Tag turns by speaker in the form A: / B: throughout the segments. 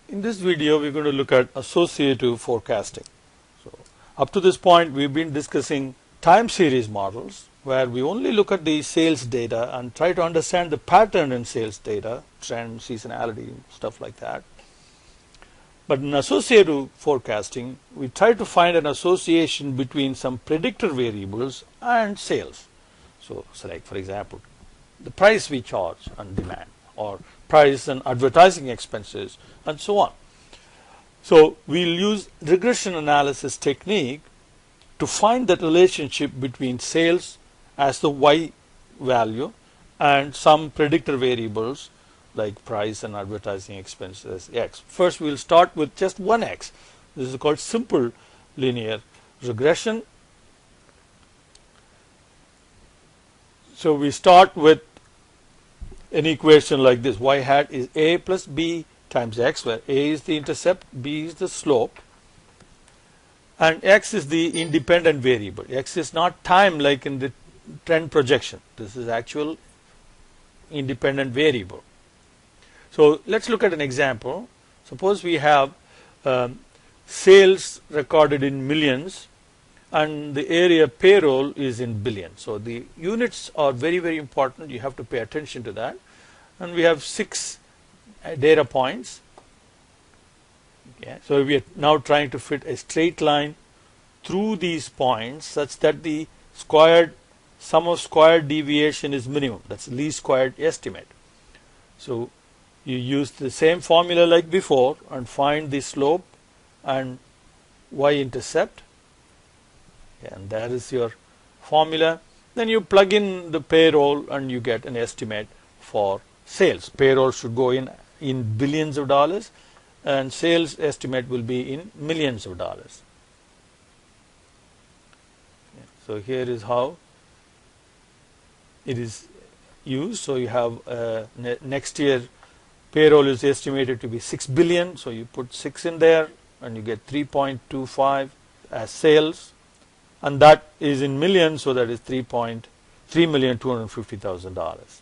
A: In this video, we're going to look at associative forecasting. So, up to this point, we've been discussing time series models, where we only look at the sales data and try to understand the pattern in sales data, trend, seasonality, stuff like that. But in associative forecasting, we try to find an association between some predictor variables and sales. So, like for example, the price we charge on demand, or price and advertising expenses, and so on. So we'll use regression analysis technique to find that relationship between sales as the Y value and some predictor variables like price and advertising expenses X. First we'll start with just one X. This is called simple linear regression. So we start with an equation like this: y hat is a plus b times x, where a is the intercept, b is the slope, and x is the independent variable. X is not time like in the trend projection. This is actual independent variable. So let's look at an example. Suppose we have sales recorded in millions and the area payroll is in billions. So the units are very, very important. You have to pay attention to that. And we have 6 data points. Okay. So we are now trying to fit a straight line through these points such that the sum of squared deviation is minimum. That's the least squared estimate. So you use the same formula like before and find the slope and y-intercept. And that is your formula. Then you plug in the payroll and you get an estimate for sales. Payroll should go in billions of dollars, and sales estimate will be in millions of dollars. So here is how it is used. So you have next year payroll is estimated to be 6 billion. So you put 6 in there and you get 3.25 as sales. And that is in millions, so that is $3,250,000.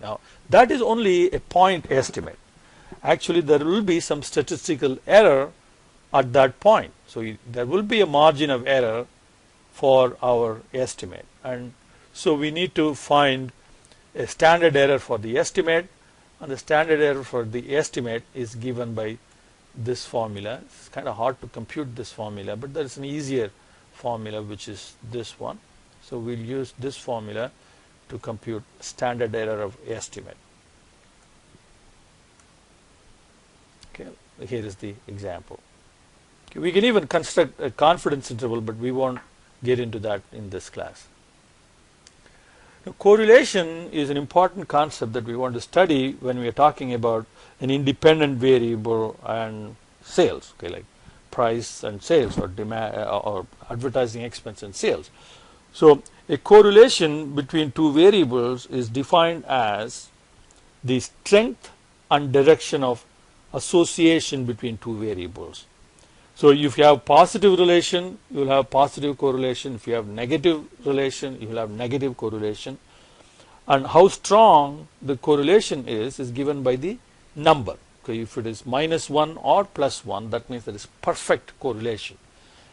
A: Now, that is only a point estimate. Actually, there will be some statistical error at that point. So there will be a margin of error for our estimate. And so we need to find a standard error for the estimate, and the standard error for the estimate is given by this formula. It's kind of hard to compute this formula, but there is an easier formula, which is this one. So we'll use this formula to compute standard error of estimate. Okay, here is the example. Okay, we can even construct a confidence interval, but we won't get into that in this class. Now, correlation is an important concept that we want to study when we are talking about an independent variable and sales, okay, like price and sales, or demand or advertising expense and sales. So a correlation between two variables is defined as the strength and direction of association between two variables. So if you have positive relation, you will have positive correlation. If you have negative relation, you will have negative correlation. And how strong the correlation is given by the number. Okay, if it is -1 or +1, that means there is perfect correlation.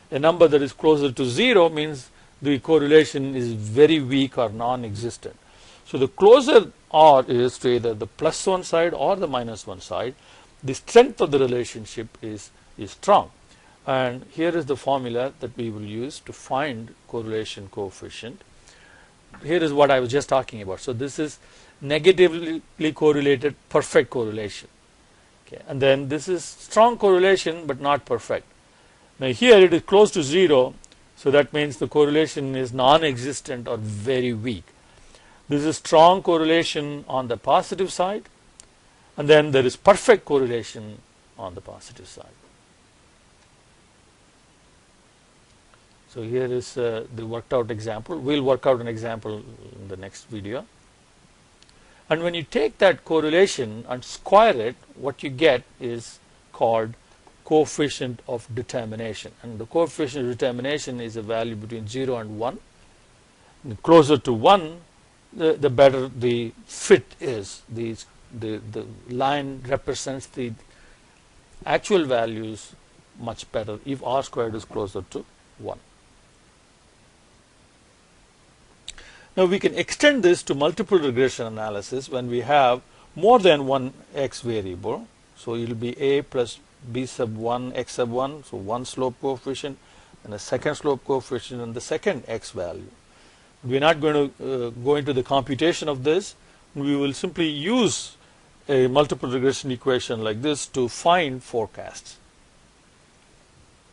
A: A number that is closer to 0 means the correlation is very weak or non-existent. So the closer R is to either the +1 side or the -1 side, the strength of the relationship is strong. And here is the formula that we will use to find correlation coefficient. Here is what I was just talking about. So this is negatively correlated perfect correlation. Okay. And then this is strong correlation but not perfect. Now here it is close to 0, so that means the correlation is non-existent or very weak. This is strong correlation on the positive side, and then there is perfect correlation on the positive side. So here is the worked out example. We'll work out an example in the next video. And when you take that correlation and square it, what you get is called coefficient of determination. And the coefficient of determination is a value between 0 and 1. And closer to 1, the better the fit is. The the line represents the actual values much better if r squared is closer to 1. Now we can extend this to multiple regression analysis when we have more than one x variable. So it will be a plus b sub 1 x sub 1, so one slope coefficient and a second slope coefficient and the second x value. We are not going to go into the computation of this. We will simply use a multiple regression equation like this to find forecasts.